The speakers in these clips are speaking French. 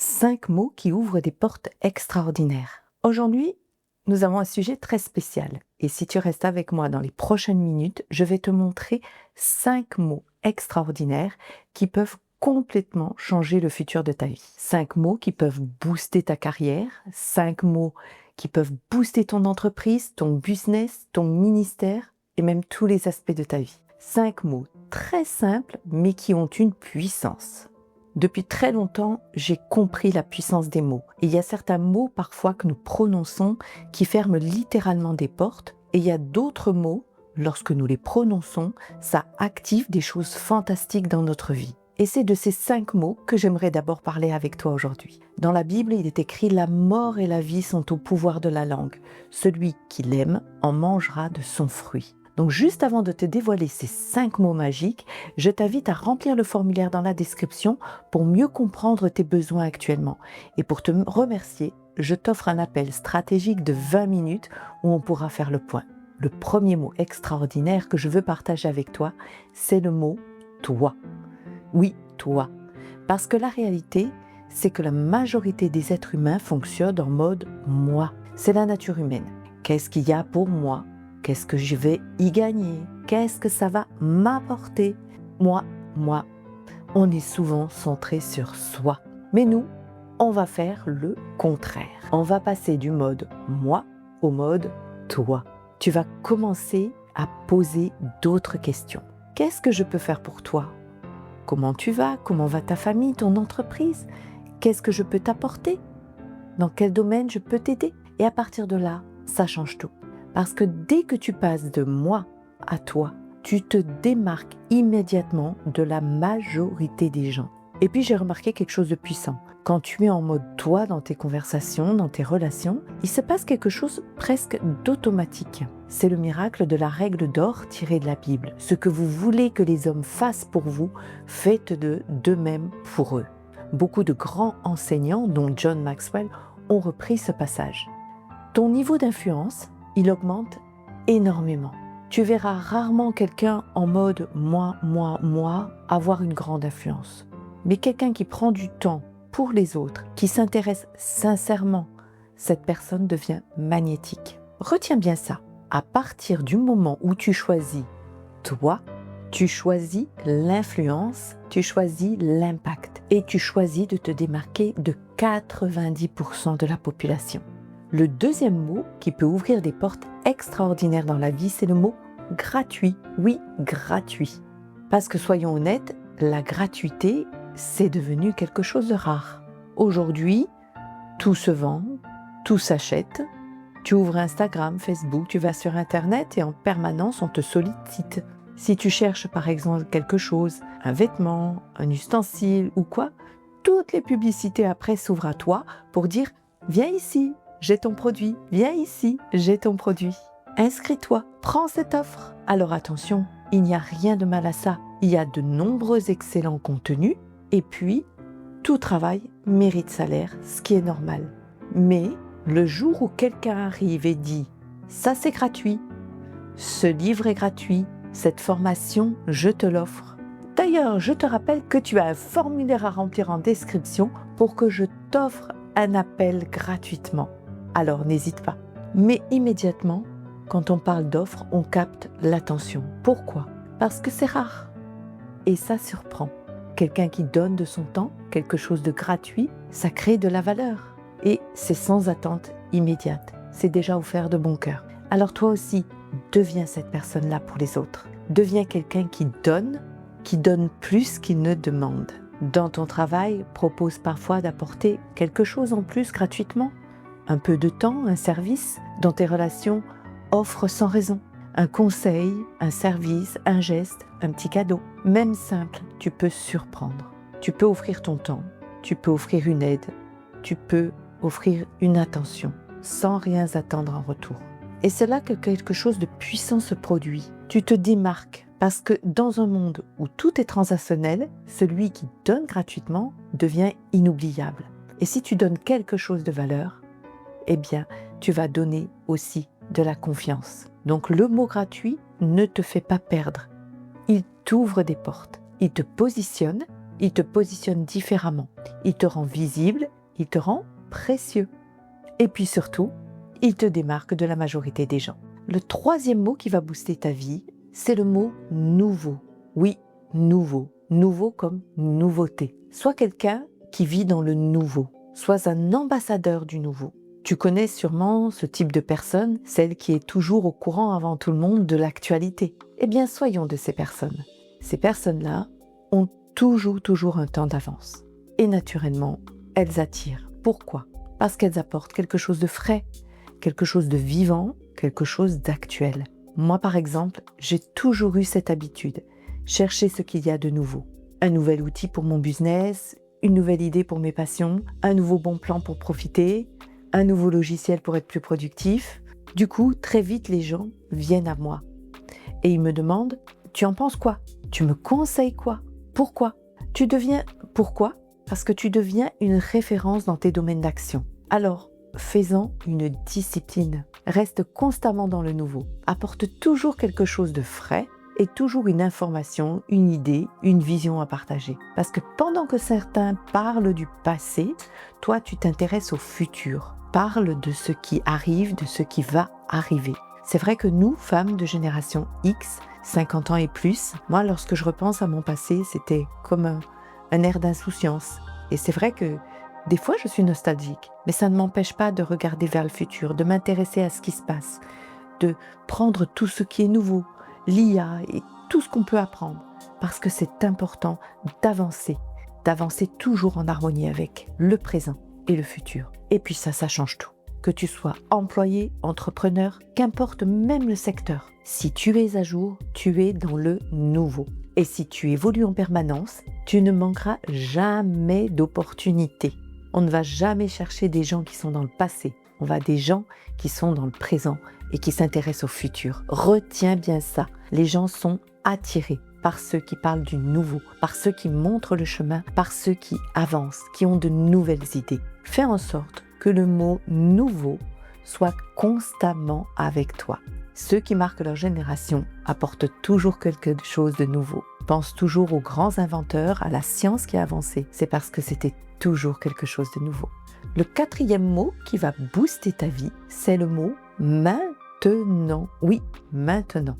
5 mots qui ouvrent des portes extraordinaires. Aujourd'hui, nous avons un sujet très spécial. Et si tu restes avec moi dans les prochaines minutes, je vais te montrer 5 mots extraordinaires qui peuvent complètement changer le futur de ta vie. 5 mots qui peuvent booster ta carrière, 5 mots qui peuvent booster ton entreprise, ton business, ton ministère et même tous les aspects de ta vie. 5 mots très simples mais qui ont une puissance. Depuis très longtemps, j'ai compris la puissance des mots. Et il y a certains mots parfois que nous prononçons qui ferment littéralement des portes. Et il y a d'autres mots, lorsque nous les prononçons, ça active des choses fantastiques dans notre vie. Et c'est de ces 5 mots que j'aimerais d'abord parler avec toi aujourd'hui. Dans la Bible, il est écrit « La mort et la vie sont au pouvoir de la langue. Celui qui l'aime en mangera de son fruit. » Donc juste avant de te dévoiler ces 5 mots magiques, je t'invite à remplir le formulaire dans la description pour mieux comprendre tes besoins actuellement. Et pour te remercier, je t'offre un appel stratégique de 20 minutes où on pourra faire le point. Le premier mot extraordinaire que je veux partager avec toi, c'est le mot « toi ». Oui, toi. Parce que la réalité, c'est que la majorité des êtres humains fonctionnent en mode « moi ». C'est la nature humaine. Qu'est-ce qu'il y a pour moi ? Qu'est-ce que je vais y gagner? Qu'est-ce que ça va m'apporter? Moi. On est souvent centré sur soi. Mais nous, on va faire le contraire. On va passer du mode moi au mode toi. Tu vas commencer à poser d'autres questions. Qu'est-ce que je peux faire pour toi? Comment tu vas? Comment va ta famille, ton entreprise? Qu'est-ce que je peux t'apporter? Dans quel domaine je peux t'aider? Et à partir de là, ça change tout. Parce que dès que tu passes de moi à toi, tu te démarques immédiatement de la majorité des gens. Et puis j'ai remarqué quelque chose de puissant. Quand tu es en mode toi dans tes conversations, dans tes relations, il se passe quelque chose presque d'automatique. C'est le miracle de la règle d'or tirée de la Bible. Ce que vous voulez que les hommes fassent pour vous, faites-le d'eux-mêmes pour eux. Beaucoup de grands enseignants, dont John Maxwell, ont repris ce passage. Ton niveau d'influence, il augmente énormément. Tu verras rarement quelqu'un en mode moi, avoir une grande influence. Mais quelqu'un qui prend du temps pour les autres, qui s'intéresse sincèrement, cette personne devient magnétique. Retiens bien ça. À partir du moment où tu choisis toi, tu choisis l'influence, tu choisis l'impact et tu choisis de te démarquer de 90% de la population. Le deuxième mot qui peut ouvrir des portes extraordinaires dans la vie, c'est le mot gratuit. Oui, gratuit. Parce que soyons honnêtes, la gratuité, c'est devenu quelque chose de rare. Aujourd'hui, tout se vend, tout s'achète. Tu ouvres Instagram, Facebook, tu vas sur Internet et en permanence, on te sollicite. Si tu cherches par exemple quelque chose, un vêtement, un ustensile ou quoi, toutes les publicités après s'ouvrent à toi pour dire « Viens ici ». J'ai ton produit, viens ici, j'ai ton produit. Inscris-toi, prends cette offre. Alors attention, il n'y a rien de mal à ça. Il y a de nombreux excellents contenus et puis tout travail mérite salaire, ce qui est normal. Mais le jour où quelqu'un arrive et dit « ça c'est gratuit, ce livre est gratuit, cette formation, je te l'offre ». D'ailleurs, je te rappelle que tu as un formulaire à remplir en description pour que je t'offre un appel gratuitement. Alors n'hésite pas. Mais immédiatement, quand on parle d'offres, on capte l'attention. Pourquoi? Parce que c'est rare. Et ça surprend. Quelqu'un qui donne de son temps, quelque chose de gratuit, ça crée de la valeur. Et c'est sans attente immédiate. C'est déjà offert de bon cœur. Alors toi aussi, deviens cette personne-là pour les autres. Deviens quelqu'un qui donne plus qu'il ne demande. Dans ton travail, propose parfois d'apporter quelque chose en plus gratuitement. Un peu de temps, un service. Dans tes relations, offre sans raison. Un conseil, un service, un geste, un petit cadeau. Même simple, tu peux surprendre. Tu peux offrir ton temps, tu peux offrir une aide, tu peux offrir une attention, sans rien attendre en retour. Et c'est là que quelque chose de puissant se produit. Tu te démarques, parce que dans un monde où tout est transactionnel, celui qui donne gratuitement devient inoubliable. Et si tu donnes quelque chose de valeur, eh bien, tu vas donner aussi de la confiance. Donc le mot gratuit ne te fait pas perdre. Il t'ouvre des portes. Il te positionne différemment. Il te rend visible il te rend précieux. Et puis surtout, il te démarque de la majorité des gens. Le troisième mot qui va booster ta vie, c'est le mot nouveau. Oui, nouveau. Nouveau comme nouveauté. Sois quelqu'un qui vit dans le nouveau. Sois un ambassadeur du nouveau. Tu connais sûrement ce type de personne, celle qui est toujours au courant avant tout le monde de l'actualité. Eh bien, soyons de ces personnes. Ces personnes-là ont toujours un temps d'avance. Et naturellement, elles attirent. Pourquoi ? Parce qu'elles apportent quelque chose de frais, quelque chose de vivant, quelque chose d'actuel. Moi, par exemple, j'ai toujours eu cette habitude. Chercher ce qu'il y a de nouveau. Un nouvel outil pour mon business, une nouvelle idée pour mes passions, un nouveau bon plan pour profiter, un nouveau logiciel pour être plus productif. Du coup, très vite, les gens viennent à moi. Et ils me demandent, tu en penses quoi ? Tu me conseilles quoi ? Pourquoi ? Pourquoi ? Parce que tu deviens une référence dans tes domaines d'action. Alors, fais-en une discipline. Reste constamment dans le nouveau. Apporte toujours quelque chose de frais et toujours une information, une idée, une vision à partager. Parce que pendant que certains parlent du passé, toi, tu t'intéresses au futur. Parle de ce qui arrive, de ce qui va arriver. C'est vrai que nous, femmes de génération X, 50 ans et plus, moi, lorsque je repense à mon passé, c'était comme un air d'insouciance. Et c'est vrai que des fois, je suis nostalgique, mais ça ne m'empêche pas de regarder vers le futur, de m'intéresser à ce qui se passe, de prendre tout ce qui est nouveau, l'IA et tout ce qu'on peut apprendre, parce que c'est important d'avancer toujours en harmonie avec le présent et le futur. Et puis ça change tout. Que tu sois employé, entrepreneur, qu'importe même le secteur. Si tu es à jour, tu es dans le nouveau. Et si tu évolues en permanence, tu ne manqueras jamais d'opportunités. On ne va jamais chercher des gens qui sont dans le passé. On va des gens qui sont dans le présent et qui s'intéressent au futur. Retiens bien ça. Les gens sont attirés par ceux qui parlent du nouveau, par ceux qui montrent le chemin, par ceux qui avancent, qui ont de nouvelles idées. Fais en sorte que le mot nouveau soit constamment avec toi. Ceux qui marquent leur génération apportent toujours quelque chose de nouveau. Pense toujours aux grands inventeurs, à la science qui a avancé. C'est parce que c'était toujours quelque chose de nouveau. Le quatrième mot qui va booster ta vie, c'est le mot maintenant. Oui, maintenant.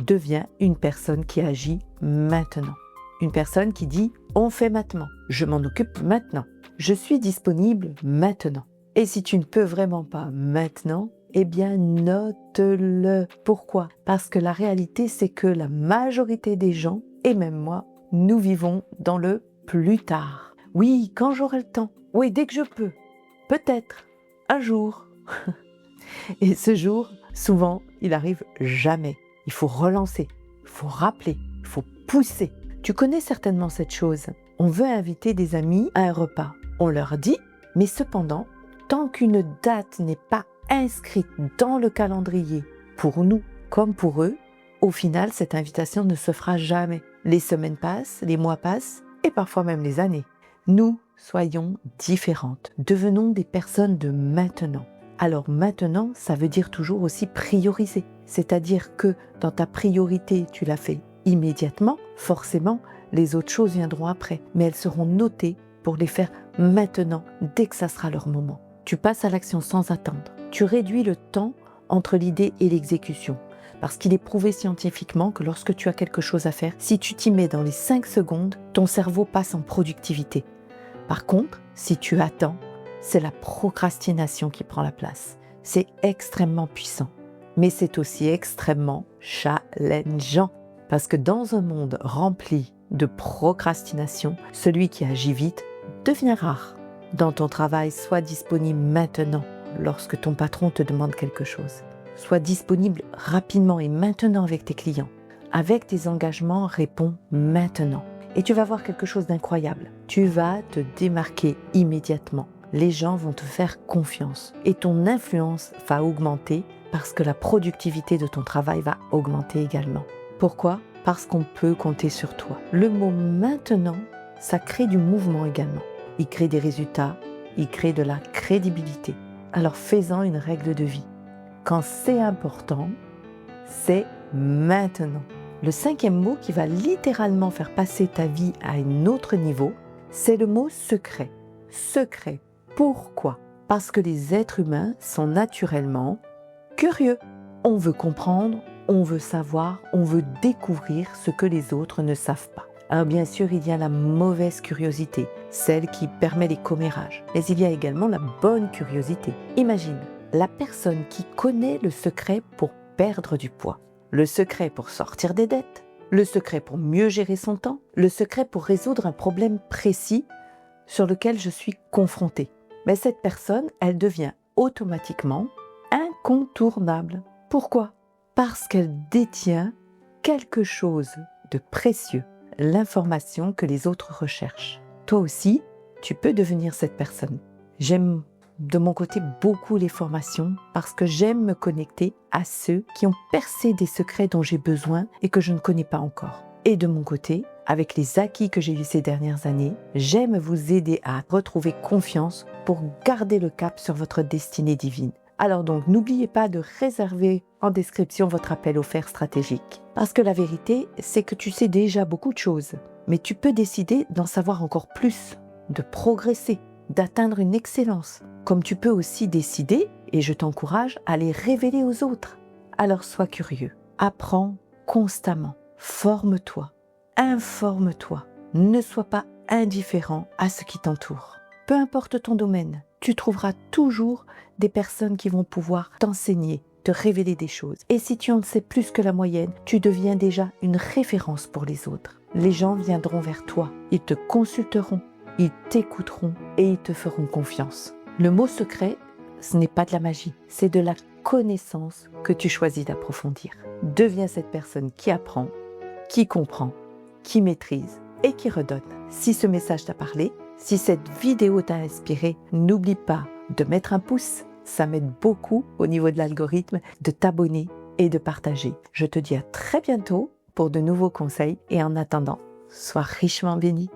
Deviens une personne qui agit maintenant. Une personne qui dit « on fait maintenant, je m'en occupe maintenant, je suis disponible maintenant ». Et si tu ne peux vraiment pas maintenant, eh bien note-le. Pourquoi ? Parce que la réalité, c'est que la majorité des gens, et même moi, nous vivons dans le plus tard. Oui, quand j'aurai le temps. Oui, dès que je peux. Peut-être. Un jour. Et ce jour, souvent, il arrive jamais. Il faut relancer, il faut rappeler, il faut pousser. Tu connais certainement cette chose. On veut inviter des amis à un repas. On leur dit, mais cependant, tant qu'une date n'est pas inscrite dans le calendrier, pour nous comme pour eux, au final, cette invitation ne se fera jamais. Les semaines passent, les mois passent, et parfois même les années. Nous, soyons différentes. Devenons des personnes de maintenant. Alors maintenant, ça veut dire toujours aussi prioriser. C'est-à-dire que dans ta priorité, tu l'as fait immédiatement, forcément, les autres choses viendront après. Mais elles seront notées pour les faire maintenant, dès que ça sera leur moment. Tu passes à l'action sans attendre. Tu réduis le temps entre l'idée et l'exécution. Parce qu'il est prouvé scientifiquement que lorsque tu as quelque chose à faire, si tu t'y mets dans les 5 secondes, ton cerveau passe en productivité. Par contre, si tu attends, c'est la procrastination qui prend la place. C'est extrêmement puissant, mais c'est aussi extrêmement challengeant. Parce que dans un monde rempli de procrastination, celui qui agit vite devient rare. Dans ton travail, sois disponible maintenant lorsque ton patron te demande quelque chose. Sois disponible rapidement et maintenant avec tes clients. Avec tes engagements, réponds maintenant. Et tu vas voir quelque chose d'incroyable. Tu vas te démarquer immédiatement. Les gens vont te faire confiance et ton influence va augmenter parce que la productivité de ton travail va augmenter également. Pourquoi ? Parce qu'on peut compter sur toi. Le mot maintenant, ça crée du mouvement également. Il crée des résultats, il crée de la crédibilité. Alors fais-en une règle de vie. Quand c'est important, c'est maintenant. Le 5e mot qui va littéralement faire passer ta vie à un autre niveau, c'est le mot secret. Secret. Pourquoi? Parce que les êtres humains sont naturellement curieux. On veut comprendre, on veut savoir, on veut découvrir ce que les autres ne savent pas. Alors bien sûr, il y a la mauvaise curiosité, celle qui permet les commérages. Mais il y a également la bonne curiosité. Imagine, la personne qui connaît le secret pour perdre du poids, le secret pour sortir des dettes, le secret pour mieux gérer son temps, le secret pour résoudre un problème précis sur lequel je suis confrontée. Mais cette personne, elle devient automatiquement incontournable. Pourquoi? Parce qu'elle détient quelque chose de précieux, l'information que les autres recherchent. Toi aussi, tu peux devenir cette personne. J'aime de mon côté beaucoup les formations parce que j'aime me connecter à ceux qui ont percé des secrets dont j'ai besoin et que je ne connais pas encore. Et de mon côté, avec les acquis que j'ai eus ces dernières années, j'aime vous aider à retrouver confiance pour garder le cap sur votre destinée divine. Alors donc, n'oubliez pas de réserver en description votre appel offert stratégique. Parce que la vérité, c'est que tu sais déjà beaucoup de choses, mais tu peux décider d'en savoir encore plus, de progresser, d'atteindre une excellence. Comme tu peux aussi décider, et je t'encourage, à les révéler aux autres. Alors sois curieux, apprends constamment, forme-toi, informe-toi, ne sois pas indifférent à ce qui t'entoure. Peu importe ton domaine, tu trouveras toujours des personnes qui vont pouvoir t'enseigner, te révéler des choses. Et si tu en sais plus que la moyenne, tu deviens déjà une référence pour les autres. Les gens viendront vers toi, ils te consulteront, ils t'écouteront et ils te feront confiance. Le mot secret, ce n'est pas de la magie, c'est de la connaissance que tu choisis d'approfondir. Deviens cette personne qui apprend, qui comprend, qui maîtrise et qui redonne. Si ce message t'a parlé, si cette vidéo t'a inspiré, n'oublie pas de mettre un pouce. Ça m'aide beaucoup au niveau de l'algorithme, de t'abonner et de partager. Je te dis à très bientôt pour de nouveaux conseils et en attendant, sois richement béni.